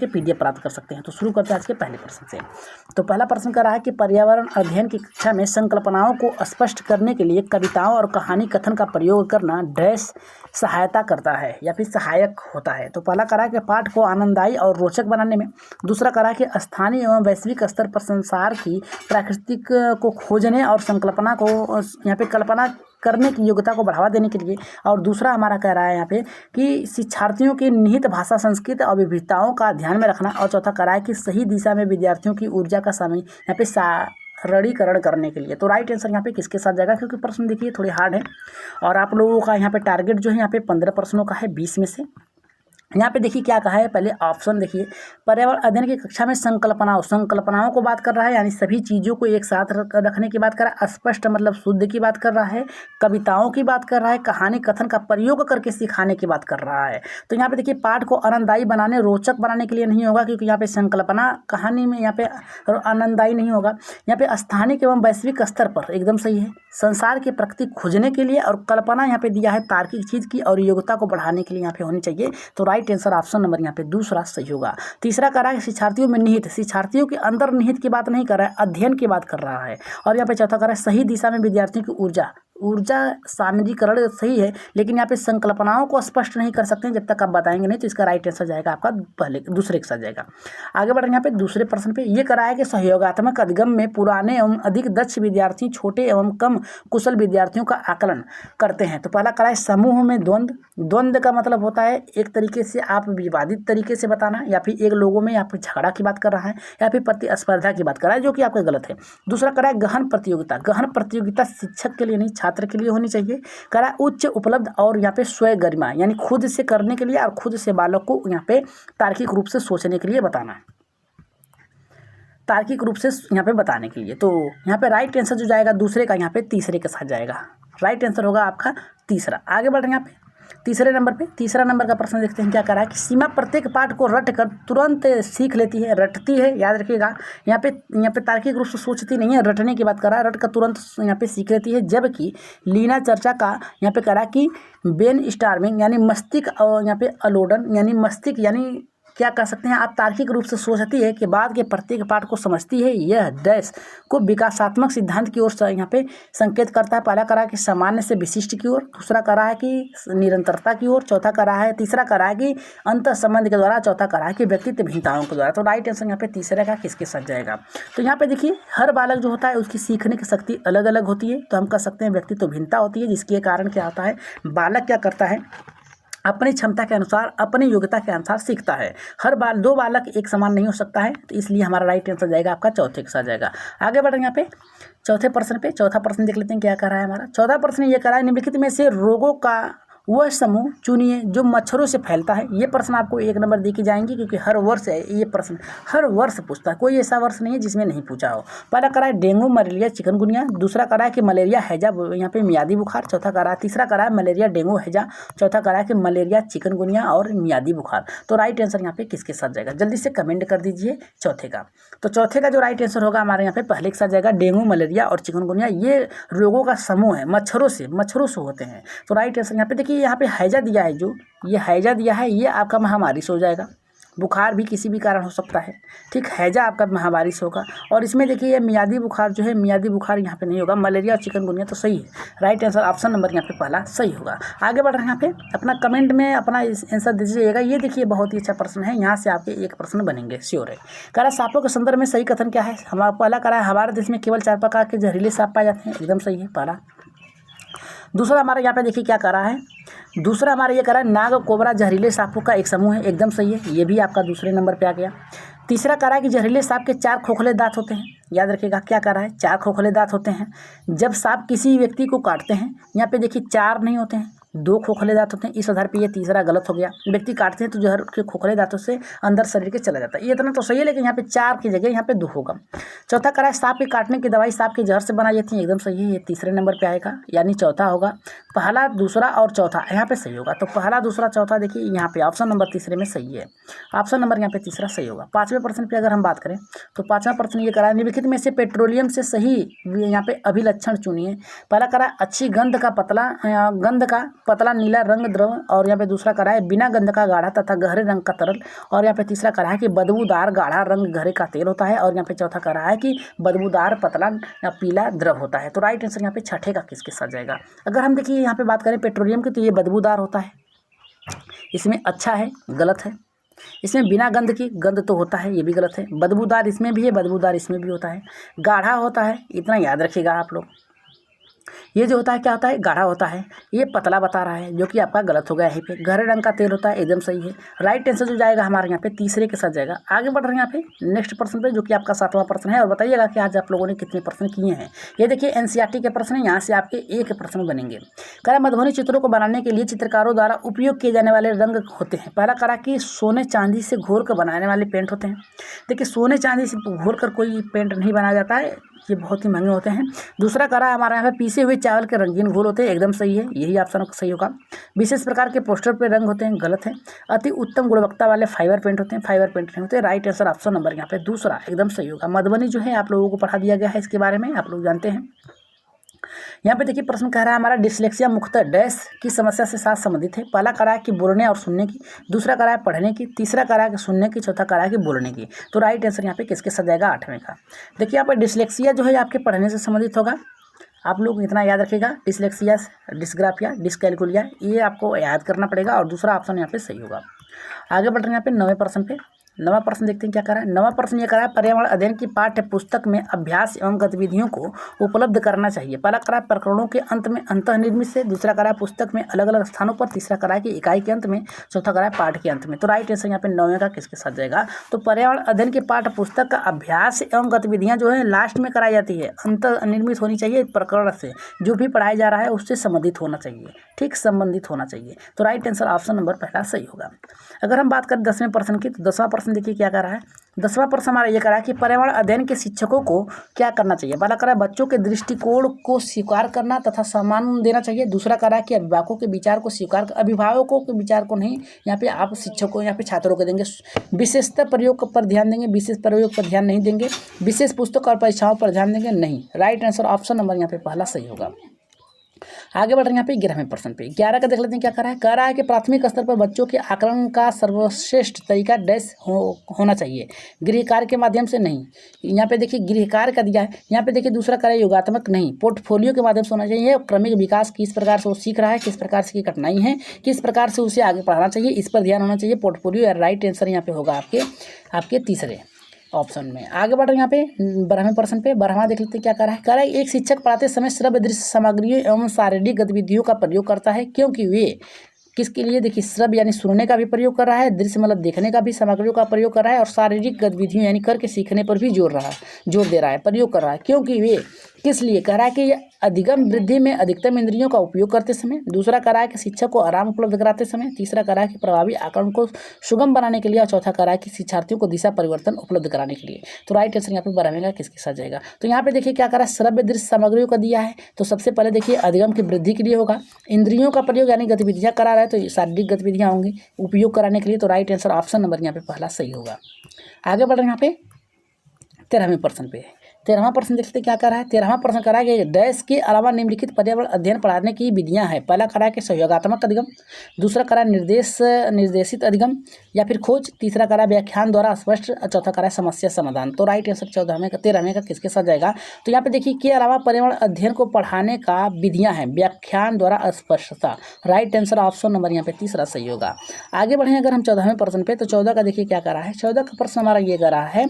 के PDF प्राप्त कर सकते हैं। तो शुरू करते हैं आज के पहले प्रश्न से। तो पहला प्रश्न कर रहा है कि पर्यावरण अध्ययन की कक्षा में संकल्पनाओं को स्पष्ट करने के लिए कविताओं और कहानी कथन का प्रयोग करना डैश सहायता करता है या फिर सहायक होता है। तो पहला करा कि पाठ को आनंददायी और रोचक बनाने में, दूसरा करा कि स्थानीय एवं वैश्विक स्तर पर संसार की प्राकृतिक को खोजने और संकल्पना को यहाँ पे कल्पना करने की योग्यता को बढ़ावा देने के लिए, और दूसरा हमारा कह रहा है यहाँ पे कि शिक्षार्थियों की निहित भाषा, संस्कृति और विविधताओं का ध्यान में रखना, और चौथा कह रहा है कि सही दिशा में विद्यार्थियों की ऊर्जा का समय यहाँ पे सारणीकरण करने के लिए। तो राइट आंसर यहाँ पे किसके साथ जाएगा, क्योंकि प्रश्न देखिए थोड़े हार्ड है और आप लोगों का यहाँ पे टारगेट जो है यहाँ पे 15 प्रश्नों का है 20 में से। यहाँ पे देखिए क्या कहा है, पहले ऑप्शन देखिए, पर्यावरण अध्ययन की कक्षा में संकल्पनाओं को बात कर रहा है, यानी सभी चीज़ों को एक साथ रखने की बात कर रहा है। स्पष्ट मतलब शुद्ध की बात कर रहा है, कविताओं की बात कर रहा है, कहानी कथन का प्रयोग करके सिखाने की बात कर रहा है। तो यहाँ पे देखिए पाठ को आनंददायी बनाने, रोचक बनाने के लिए नहीं होगा, क्योंकि यहाँ पे संकल्पना कहानी में यहाँ पे आनंददायी नहीं होगा। यहाँ पे स्थानिक एवं वैश्विक स्तर पर एकदम सही है, संसार की प्रकृति खोजने के लिए, और कल्पना यहाँ पे दिया है तार्किक चीज़ की और योग्यता को बढ़ाने के लिए यहाँ पे होनी चाहिए। तो राइट आंसर ऑप्शन नंबर यहाँ पे दूसरा सही होगा। तीसरा कर रहा है शिक्षार्थियों में निहित, शिक्षार्थियों के अंदर निहित की बात नहीं कर रहा है, अध्ययन की बात कर रहा है। और यहाँ पे चौथा कर रहा है सही दिशा में विद्यार्थियों की ऊर्जा सामग्रीकरण सही है, लेकिन यहाँ पे संकल्पनाओं को स्पष्ट नहीं कर सकते हैं जब तक आप बताएंगे नहीं। तो इसका राइट आंसर जाएगा आपका पहले दूसरे के साथ जाएगा। आगे बढ़ रहे हैं यहाँ पे दूसरे प्रश्न पे, ये कराया कि सहयोगात्मक अधिगम में पुराने एवं अधिक दक्ष विद्यार्थी छोटे एवं कम कुशल विद्यार्थियों का आकलन करते हैं। तो पहला कराया समूह में द्वंद्व का मतलब होता है एक तरीके से आप विवादित तरीके से बताना, या फिर एक लोगों में या फिर झगड़ा की बात कर रहा है, या फिर प्रतिस्पर्धा की बात कर रहा है, जो कि आपका गलत है। दूसरा कराया गहन प्रतियोगिता शिक्षक के लिए नहीं छात्र के लिए होनी चाहिए। करा उच्च उपलब्ध और यहाँ पे स्वयं गरिमा, यानी खुद से करने के लिए और खुद से बालक को यहाँ पे तार्किक रूप से सोचने के लिए बताना, तार्किक रूप से यहाँ पे बताने के लिए। तो यहाँ पे राइट आंसर जो जाएगा दूसरे का यहाँ पे तीसरे के साथ जाएगा। राइट आंसर होगा आपका तीसरा। आगे बढ़ रहे हैं यहाँ पे तीसरे नंबर पे, तीसरा नंबर का प्रश्न देखते हैं क्या कर रहा है कि सीमा प्रत्येक पाठ को रट कर तुरंत सीख लेती है, रटती है, याद रखिएगा यहाँ पे तार्किक रूप से सोचती नहीं है, रटने की बात कर रहा है, रट कर तुरंत यहाँ पे सीख लेती है। जबकि लीना चर्चा का यहाँ पे करा कि ब्रेन स्टॉर्मिंग यानी मस्तिष्क और यहाँ पे अलोडन यानी मस्तिष्क यानी क्या कह सकते हैं आप, तार्किक रूप से सोचती है कि बाद के प्रत्येक पाठ को समझती है। यह डैश को विकासात्मक सिद्धांत की ओर यहाँ पे संकेत करता है। पहला करा कि सामान्य से विशिष्ट की ओर, दूसरा करा है कि निरंतरता की ओर, चौथा करा है, तीसरा करा है कि अंत संबंध के द्वारा, चौथा करा है कि व्यक्तित्व भिन्नताओं के द्वारा। तो राइट आंसर यहाँ पे तीसरे का किसके साथ जाएगा। तो यहाँ पे देखिए हर बालक जो होता है उसकी सीखने की शक्ति अलग अलग होती है। तो हम कह सकते हैं व्यक्तित्व भिन्नता होती है, जिसके कारण क्या होता है, बालक क्या करता है, अपनी क्षमता के अनुसार, अपनी योग्यता के अनुसार सीखता है। दो बालक एक समान नहीं हो सकता है। तो इसलिए हमारा राइट आंसर जाएगा आपका चौथे के साथ जाएगा। आगे बढ़ रहे हैं यहाँ पे चौथे प्रश्न पे। चौथा प्रश्न देख लेते हैं क्या कर रहा है हमारा। चौथा प्रश्न ये कर रहा है निम्नलिखित में से रोगों का वह समूह चुनिए जो मच्छरों से फैलता है। ये प्रश्न आपको 1 नंबर दी की जाएंगी, क्योंकि हर वर्ष है ये प्रश्न, हर वर्ष पूछता है, कोई ऐसा वर्ष नहीं है जिसमें नहीं पूछा हो। पहला करा है डेंगू, मलेरिया, चिकनगुनिया, दूसरा करा है कि मलेरिया, हैजा यहाँ पे मियादी बुखार, चौथा करा है, तीसरा करा है मलेरिया, डेंगू, हैजा, चौथा करा है कि मलेरिया, चिकनगुनिया और मियादी बुखार। तो राइट आंसर यहाँ पे किसके साथ जाएगा, जल्दी से कमेंट कर दीजिए चौथे का। तो चौथे का जो राइट आंसर होगा हमारे यहाँ पे पहले के साथ जाएगा, डेंगू, मलेरिया और चिकनगुनिया। ये रोगों का समूह है, मच्छरों से होते हैं। तो राइट आंसर यहाँ पे देखिए, यहाँ पे हैजा दिया है, जो ये हैजा दिया है ये आपका महामारी से हो जाएगा। बुखार भी किसी भी कारण हो सकता है, ठीक, हैजा आपका महामारी से होगा। और इसमें देखिए ये मियादी बुखार जो है, मियादी बुखार यहाँ पे नहीं होगा। मलेरिया और चिकनगुनिया तो सही है। राइट आंसर ऑप्शन नंबर यहाँ पे पहला सही होगा। आगे बढ़ रहे हैं यहाँ पे, अपना कमेंट में अपना आंसर दीजिएगा। ये देखिए बहुत ही अच्छा प्रश्न है, यहाँ से आपके 1 प्रश्न बनेंगे श्योर है। करा सांपों के संदर्भ में सही कथन क्या है। हमारा पहला करा है हमारे देश में केवल 4 प्रकार के जहरीले सांप पाए जाते हैं, एकदम सही है पहला। दूसरा हमारा यहाँ पे देखिए क्या कर रहा है, दूसरा हमारा ये करा है नाग कोबरा जहरीले सांपों का एक समूह है, एकदम सही है, ये भी आपका दूसरे नंबर पे आ गया। तीसरा करा है कि जहरीले सांप के 4 खोखले दांत होते हैं, याद रखिएगा क्या कर रहा है, 4 खोखले दांत होते हैं। जब सांप किसी व्यक्ति को काटते हैं, यहाँ पे देखिए 4 नहीं होते हैं, 2 खोखले दांत होते हैं। इस आधार पे ये तीसरा गलत हो गया। व्यक्ति काटते हैं तो जहर के खोखले दांतों से अंदर शरीर के चला जाता है, ये इतना तो सही है, लेकिन यहाँ पे 4 की जगह यहाँ पे 2 होगा। चौथा करा है सांप के काटने की दवाई सांप के जहर से बनाई जाती है, एकदम सही है, ये तीसरे नंबर पे आएगा, यानी चौथा होगा। पहला, दूसरा और चौथा यहाँ पे सही होगा। तो पहला, दूसरा, चौथा देखिए यहाँ पे ऑप्शन नंबर तीसरे में सही है, ऑप्शन नंबर यहाँ पे तीसरा सही होगा। 5वें प्रश्न पे अगर हम बात करें तो 5वां प्रश्न ये करा है निम्नलिखित में से पेट्रोलियम से सही यहाँ पे अभिलक्षण चुनिए। पहला करा अच्छी गंध का पतला नीला रंग द्रव, और यहाँ पे दूसरा करा है बिना गंध का गाढ़ा तथा गहरे रंग का तरल, और यहाँ पे तीसरा करा है कि बदबूदार गाढ़ा रंग गहरे का तेल होता है, और यहाँ पे चौथा करा है कि बदबूदार पतला या पीला द्रव होता है। तो राइट आंसर यहाँ पे छठे का किसके साथ जाएगा। अगर हम देखिए यहाँ पे बात करें पेट्रोलियम की, तो ये बदबूदार होता है, इसमें अच्छा है, गलत है। इसमें बिना गंध की, गंध तो होता है, ये भी गलत है। बदबूदार इसमें भी है, बदबूदार इसमें भी होता है। गाढ़ा होता है, इतना याद रखिएगा आप लोग। ये जो होता है क्या होता है, गाढ़ा होता है। ये पतला बता रहा है, जो कि आपका गलत हो गया यहीं पे। गहरे रंग का तेल होता है, एकदम सही है। राइट आंसर जो जाएगा हमारे यहाँ पे तीसरे के साथ जाएगा। आगे बढ़ रहे हैं यहाँ पे नेक्स्ट प्रश्न पे, जो कि आपका 7वां प्रश्न है। और बताइएगा कि आज आप लोगों ने कितने प्रश्न किए हैं। ये देखिए एनसीईआरटी के प्रश्न है, यहाँ से आपके एक प्रश्न बनेंगे। करा मधुबनी चित्रों को बनाने के लिए चित्रकारों द्वारा उपयोग किए जाने वाले रंग होते हैं। पहला करा कि सोने चांदी से घोर कर बनाने वाले पेंट होते हैं। देखिए सोने चांदी से घोर कर कोई पेंट नहीं बनाया जाता है, ये बहुत ही महंगे होते हैं। दूसरा करा हमारे यहाँ पे पीसे हुए चावल के रंगीन घोल होते हैं, एकदम सही है, यही ऑप्शन सही होगा। विशेष प्रकार के पोस्टर पे रंग होते हैं, गलत है। अति उत्तम गुणवत्ता वाले फाइबर पेंट होते हैं, फाइबर पेंट नहीं होते। राइट आंसर ऑप्शन नंबर यहाँ पे दूसरा एकदम सही होगा। मधुबनी जो है आप लोगों को पढ़ा दिया गया है, इसके बारे में आप लोग जानते हैं। यहाँ पे देखिए प्रश्न कह रहा है हमारा डिस्लेक्सिया मुख्यतः डैश की समस्या से साथ संबंधित है। पहला करा है कि बोलने और सुनने की, दूसरा करा है पढ़ने की, तीसरा करा है कि सुनने की, चौथा करा है कि बोलने की। तो राइट आंसर यहाँ पे किसके साथ जाएगा, 8वें का। देखिए यहाँ पर डिस्लेक्सिया जो है आपके पढ़ने से संबंधित होगा, आप लोग इतना याद रखिएगा। डिस्लेक्सिया, डिस्ग्राफिया, डिस्कैलकुलिया, ये आपको याद करना पड़ेगा, और दूसरा ऑप्शन यहाँ पे सही होगा। आगे बढ़ रहे हैं यहाँ पे 9वें प्रश्न पे। 9वां प्रश्न देखते हैं क्या करा है। 9वां प्रश्न ये करा है पर्यावरण अध्ययन की पाठ्य पुस्तक में अभ्यास एवं गतिविधियों को उपलब्ध करना चाहिए। पहला करा है प्रकरणों के अंत में अंतःनिर्मित से, दूसरा करा है पुस्तक में अलग अलग स्थानों पर, तीसरा करा है कि इकाई के अंत में, चौथा करा है पाठ के अंत में। तो राइट आंसर यहाँ पे 9वें का किसके साथ जाएगा। तो पर्यावरण अध्ययन की पाठ्य पुस्तक का अभ्यास एवं गतिविधियाँ जो है लास्ट में कराई जाती है, अंतःनिर्मित होनी चाहिए। प्रकरण से जो भी पढ़ाया जा रहा है उससे संबंधित होना चाहिए, ठीक, संबंधित होना चाहिए। तो राइट आंसर ऑप्शन नंबर पहला सही होगा। अगर हम बात करें 10वें प्रश्न की, तो 10वां प्रश्न देखिए क्या कर रहा है। 10वां प्रश्न हमारा ये करा है कि पर्यावरण अध्ययन के शिक्षकों को क्या करना चाहिए। पहला करा है बच्चों के दृष्टिकोण को स्वीकार करना तथा सम्मान देना चाहिए। दूसरा करा है कि अभिभावकों के विचार को स्वीकार, अभिभावकों के विचार को नहीं, यहाँ पे आप शिक्षकों, यहाँ पे छात्रों को देंगे। विशेषता प्रयोग पर ध्यान देंगे, विशेष प्रयोग पर ध्यान नहीं देंगे। विशेष पुस्तक और परीक्षाओं पर ध्यान देंगे, नहीं। राइट आंसर ऑप्शन नंबर यहाँ पे पहला सही होगा। आगे बढ़ रहे हैं यहाँ पे 11वें प्रश्न पे। 11 का देख लेते हैं क्या करा है। कह रहा है कि प्राथमिक स्तर पर बच्चों के आकलन का सर्वश्रेष्ठ तरीका डैश होना चाहिए, गृह कार्य के माध्यम से नहीं। यहाँ पे देखिए गृह कार्य का दिया है। यहाँ पे देखिए दूसरा कार्य योगात्मक नहीं, पोर्टफोलियो के माध्यम से होना चाहिए। क्रमिक विकास किस प्रकार से वो सीख रहा है, किस प्रकार से की कठिनाई है, किस प्रकार से उसे आगे पढ़ाना चाहिए, इस पर ध्यान होना चाहिए। पोर्टफोलियो या राइट आंसर यहाँ पे होगा आपके तीसरे ऑप्शन में। आगे बढ़ रहे हैं यहाँ पे 12वें प्रश्न पे। 12वां देख लेते हैं क्या कर रहा है। कह रहा है एक शिक्षक पढ़ाते समय श्रव्य दृश्य सामग्रियों एवं शारीरिक गतिविधियों का प्रयोग करता है, क्योंकि वे किसके लिए, देखिए श्रव्य यानी सुनने का भी प्रयोग कर रहा है, दृश्य मतलब देखने का भी सामग्रियों का प्रयोग कर रहा है, और शारीरिक गतिविधियों यानी करके सीखने पर भी जोर दे रहा है, प्रयोग कर रहा है। क्योंकि वे किस लिए, कह रहा है कि अधिगम वृद्धि में अधिकतम इंद्रियों का उपयोग करते समय। दूसरा कह रहा है कि शिक्षक को आराम उपलब्ध कराते समय। तीसरा कह रहा है कि प्रभावी आकलन को सुगम बनाने के लिए, और चौथा कह रहा है कि शिक्षार्थियों को दिशा परिवर्तन उपलब्ध कराने के लिए। तो राइट आंसर यहाँ पे 12वें का किसके साथ जाएगा। तो यहाँ पे देखिए क्या कह रहा है, श्रव्य दृश्य सामग्रियों का दिया है, तो सबसे पहले देखिए अधिगम की वृद्धि के लिए होगा। इंद्रियों का प्रयोग यानी गतिविधियाँ करा रहा है, तो शारीरिक गतिविधियाँ होंगी उपयोग कराने के लिए। तो राइट आंसर ऑप्शन नंबर यहाँ पे पहला सही होगा। आगे बढ़ रहे हैं यहाँ पे 13वें प्रश्न पे। 13वां प्रश्न देखते क्या कर रहा है। 13वां प्रश्न करा है कि डैश के अलावा निम्नलिखित पर्यावरण अध्ययन पढ़ाने की विधियां हैं। पहला करा है कि सहयोगात्मक अधिगम, दूसरा करा निर्देशित अधिगम या फिर खोज, तीसरा करा व्याख्यान द्वारा स्पष्ट, और चौथा करा समस्या समाधान। तो राइट आंसर 13वें का किसके साथ जाएगा। तो यहाँ पे देखिए के अलावा पर्यावरण अध्ययन को पढ़ाने का विधियाँ हैं, व्याख्यान द्वारा स्पष्टता। राइट आंसर ऑप्शन नंबर यहाँ पे तीसरा सही होगा। आगे बढ़े अगर हम 14वें प्रश्न पे, तो 14 का देखिए क्या करा है। 14 का प्रश्न हमारा ये करा है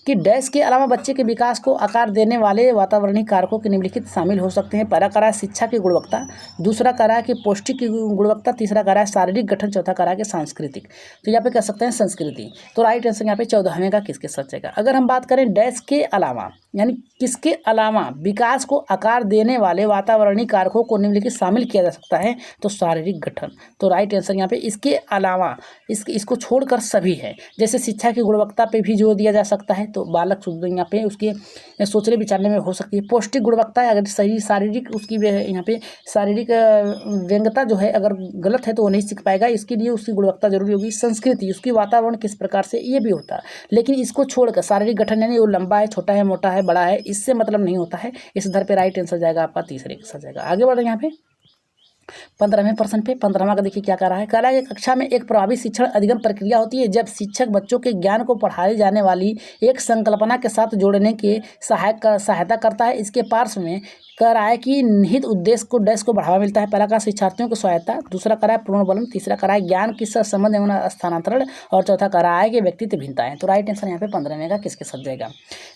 कि डैश के अलावा बच्चे के विकास को आकार देने वाले वातावरणीय कारकों के निम्नलिखित शामिल हो सकते हैं। पहला करा है शिक्षा की गुणवत्ता, दूसरा करा है कि पौष्टिक की गुणवत्ता, तीसरा करा है शारीरिक गठन, चौथा करा है कि सांस्कृतिक। तो यहाँ पे कह सकते हैं संस्कृति। तो राइट आंसर यहाँ पे 14वें का किसके साथ जाएगा। अगर हम बात करें डैश के अलावा यानी किसके अलावा विकास को आकार देने वाले वातावरणीय कारकों को निम्नलिखित शामिल किया जा सकता है, तो शारीरिक गठन। तो राइट आंसर यहाँ पे इसके अलावा इसको छोड़कर सभी है। जैसे शिक्षा की गुणवत्ता पे भी जोर दिया जा सकता है, तो बालक यहाँ पे उसके सोचने विचारने में हो सकती है। पौष्टिक गुणवत्ता अगर सही, शारीरिक उसकी यहाँ पे शारीरिक व्यंग्यता जो है अगर गलत है तो वो नहीं सीख पाएगा, इसके लिए उसकी गुणवत्ता जरूरी होगी। संस्कृति, उसकी वातावरण किस प्रकार से, ये भी होता है। लेकिन इसको छोड़कर शारीरिक गठन यानी वो लंबा है, छोटा है, मोटा है, बड़ा है, इससे मतलब नहीं होता है। इस आधार पे राइट आंसर जाएगा आपका तीसरे के साथ जाएगा। आगे बढ़ रहे हैं यहाँ पे 15वें प्रश्न पे 15वां का देखिए क्या कह रहा है। कह रहा है कि कक्षा में एक प्रभावी शिक्षण अधिगम प्रक्रिया होती है जब शिक्षक बच्चों के ज्ञान को पढ़ाई जाने वाली एक संकल्पना के साथ जोड़ने के सहायता करता है। इसके पार्श्व में कह रहा है कि निहित उद्देश्य को डैश को बढ़ावा मिलता है। पहला कहा शिक्षार्थियों को सहायता, दूसरा कह रहा है पूर्णबलम, तीसरा कह रहा है ज्ञान की सहसंबंध एवं स्थानांतरण, और चौथा कह रहा है कि व्यक्तित्व भिन्नताएं। तो राइट आंसर यहाँ पे 15वें का किसके साथ जाएगा।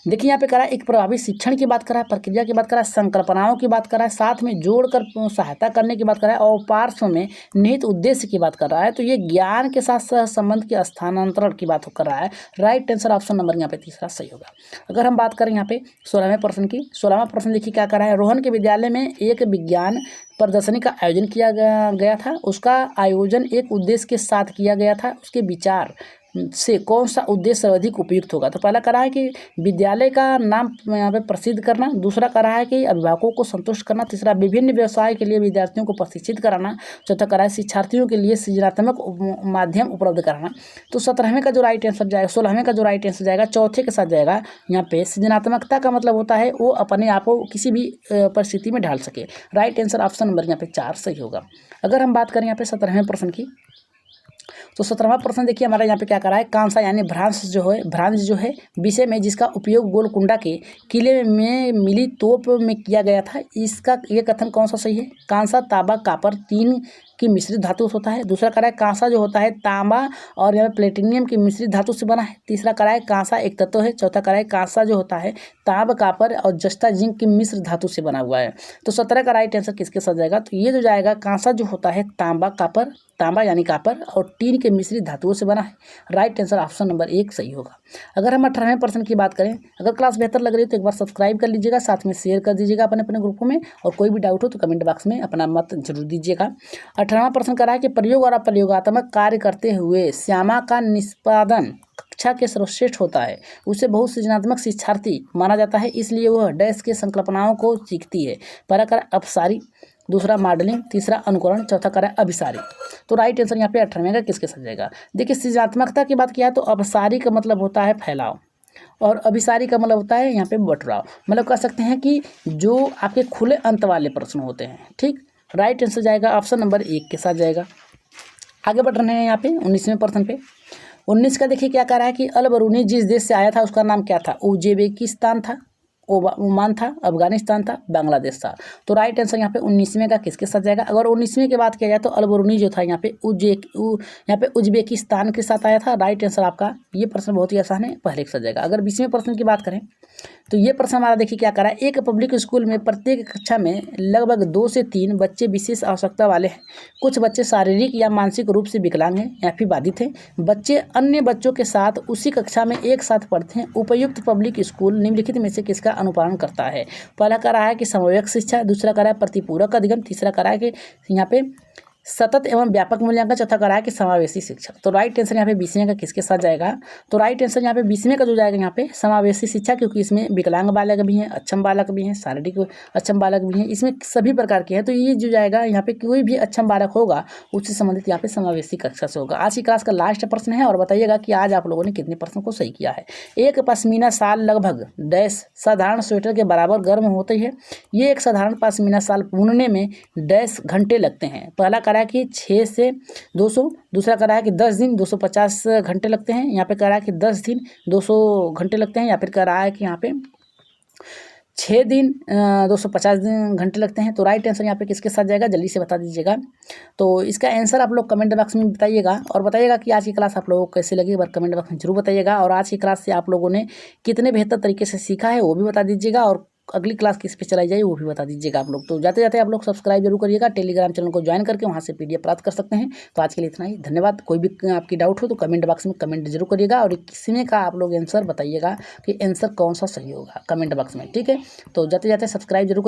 देखिए यहाँ पे कह रहा है एक प्रभावी शिक्षण की बात कर रहा है, प्रक्रिया की बात कर रहा है, संकल्पनाओं की बात कर रहा है, साथ में जोड़कर सहायता करने की बात कर रहा है, और पार्श्व में निहित उद्देश्य की बात कर रहा है। तो ये ज्ञान के साथ सहसंबंध के स्थानांतरण की बात कर रहा है। राइट आंसर ऑप्शन नंबर यहाँ पे तीसरा सही होगा। अगर हम बात करें यहाँ पे 16वें प्रश्न की, 16वां प्रश्न देखिए क्या कर रहा है। रोहन के विद्यालय में एक विज्ञान प्रदर्शनी का आयोजन किया गया था। उसका आयोजन एक उद्देश्य के साथ किया गया था। उसके विचार से कौन सा उद्देश्य सर्वाधिक उपयुक्त होगा। तो पहला कह रहा है कि विद्यालय का नाम यहाँ पे प्रसिद्ध करना, दूसरा कह रहा है कि अभिभावकों को संतुष्ट करना, तीसरा विभिन्न व्यवसाय के लिए विद्यार्थियों को प्रशिक्षित कराना, चौथा कह रहा है शिक्षार्थियों के लिए सृजनात्मक माध्यम उपलब्ध कराना। तो 17वें का जो राइट आंसर जाएगा, 16वें का जो राइट आंसर जाएगा चौथे के साथ जाएगा। यहाँ पे सृजनात्मकता का मतलब होता है वो अपने आप को किसी भी परिस्थिति में ढाल सके। राइट आंसर ऑप्शन नंबर यहाँ पे 4 सही होगा। अगर हम बात करें यहाँ पे 17वें प्रश्न की, तो 17वां प्रश्न देखिए हमारा यहाँ पे क्या कर रहा है। कांसा यानी भ्रांस जो है विषय में जिसका उपयोग गोलकुंडा के किले में मिली तोप में किया गया था, इसका ये कथन कौन सा सही है। कांसा, तांबा, कॉपर तीन की मिश्रित धातु होता है। दूसरा कह रहा है कांसा जो होता है तांबा और यहाँ प्लेटिनियम की मिश्रित धातु से बना है। तीसरा कह रहा है कांसा एक तत्व है। चौथा कह रहा है कांसा जो होता है तांब, कॉपर और जस्ता जिंक की मिश्र धातु से बना हुआ है। तो 17 का राइट आंसर किसके साथ जाएगा। तो ये जो जाएगा कांसा जो होता है तांबा यानी कॉपर और टीन के मिश्रित धातुओं से बना है। राइट आंसर ऑप्शन नंबर 1 सही होगा। अगर हम 18वें प्रश्न की बात करें, अगर क्लास बेहतर लग रही है तो एक बार सब्सक्राइब कर लीजिएगा, साथ में शेयर कर दीजिएगा अपने अपने ग्रुपों में, और कोई भी डाउट हो तो कमेंट बॉक्स में अपना मत जरूर दीजिएगा। 18वां प्रश्न कर रहा है कि प्रयोग और अप्रयोगात्मक कार्य करते हुए श्यामा का निष्पादन कक्षा के सर्वश्रेष्ठ होता है। उसे बहुत सृजनात्मक शिक्षार्थी माना जाता है, इसलिए वह डैश के संकल्पनाओं को सीखती है। पहला कर अपसारी, दूसरा मॉडलिंग, तीसरा अनुकरण, चौथा कर अभिसारी। तो राइट आंसर यहाँ पे 18वें का किसके साथ जाएगा। देखिए सृजनात्मकता की बात किया तो अपसारी का मतलब होता है फैलाव और अभिसारी का मतलब होता है यहाँ पे बटराव। मतलब कह सकते हैं कि जो आपके खुले अंत वाले प्रश्न होते हैं। ठीक, राइट आंसर जाएगा ऑप्शन नंबर 1 के साथ जाएगा। आगे बढ़ रहे हैं यहाँ पे 19वें प्रश्न पे। 19 का देखिए क्या कह रहा है कि अल बरूनी जिस देश से आया था उसका नाम क्या था। उज्बेकिस्तान था, ओमान था, अफगानिस्तान था, बांग्लादेश था। तो राइट आंसर यहाँ पे 19वें का किसके साथ जाएगा। अगर 19वें की बात किया जाए तो अल बरूनी जो था यहाँ पे उज्बेकिस्तान के साथ आया था। राइट आंसर आपका ये प्रश्न बहुत ही आसान है, पहले के साथ जाएगा। अगर 20वें प्रश्न की बात करें तो ये प्रश्न हमारा देखिए क्या कर रहा है। एक पब्लिक स्कूल में प्रत्येक कक्षा में लगभग 2 से 3 बच्चे विशेष आवश्यकता वाले हैं। कुछ बच्चे शारीरिक या मानसिक रूप से विकलांग हैं या फिर बाधित हैं। बच्चे अन्य बच्चों के साथ उसी कक्षा में एक साथ पढ़ते हैं। उपयुक्त पब्लिक स्कूल निम्नलिखित में से किसका अनुपालन करता है। पहला कह रहा है कि समन्वयक शिक्षा, दूसरा कह रहा है प्रतिपूरक अधिगम, तीसरा कह रहा है कि यहाँ पे सतत एवं व्यापक मूल्यांकन, चौथा कह रहा है कि समावेशी शिक्षा। तो राइट आंसर यहाँ पे 20वें का किसके साथ जाएगा। तो राइट आंसर यहाँ पे 20वें का जो जाएगा यहाँ पे समावेशी शिक्षा, क्योंकि इसमें विकलांग बालक भी हैं, अक्षम बालक भी हैं, शारीरिक अक्षम बालक भी हैं, इसमें सभी प्रकार के हैं। तो ये जो जाएगा यहाँ पे कोई भी अक्षम बालक होगा उससे संबंधित यहाँ पे समावेशी कक्षा से होगा। आज की क्लास का लास्ट प्रश्न है और बताइएगा कि आज आप लोगों ने कितने प्रश्न को सही किया है। एक पश्मीना शाल लगभग डैश साधारण स्वेटर के बराबर गर्म होती है। ये एक साधारण पश्मीना शाल बुनने में डैश घंटे लगते हैं। पहला कह रहा है कि 6 से 200, दूसरा कह रहा है कि 10 दिन 250 घंटे लगते हैं, यहाँ पे कह रहा है कि 10 दिन 200 घंटे लगते हैं, या फिर कह रहा है कि यहाँ पे 6 दिन 250 घंटे लगते हैं। तो राइट आंसर यहाँ पे किसके साथ जाएगा, जल्दी से बता दीजिएगा। तो इसका आंसर आप लोग कमेंट बॉक्स में बताइएगा और बताइएगा कि आज की क्लास आप लोगों को कैसे लगी, एक बार कमेंट बॉक्स में जरूर बताइएगा। और आज की क्लास से आप लोगों ने कितने बेहतर तरीके से सीखा है वो भी बता दीजिएगा, और अगली क्लास किस पे चलाई जाए वो भी बता दीजिएगा आप लोग। तो जाते जाते आप लोग सब्सक्राइब जरूर करिएगा, टेलीग्राम चैनल को ज्वाइन करके वहाँ से PDF प्राप्त कर सकते हैं। तो आज के लिए इतना ही, धन्यवाद। कोई भी आपकी डाउट हो तो कमेंट बॉक्स में कमेंट जरूर करिएगा, और किसी का आप लोग आंसर बताइएगा कि आंसर कौन सा सही होगा कमेंट बॉक्स में। ठीक है, तो जाते जाते सब्सक्राइब जरूर करिए।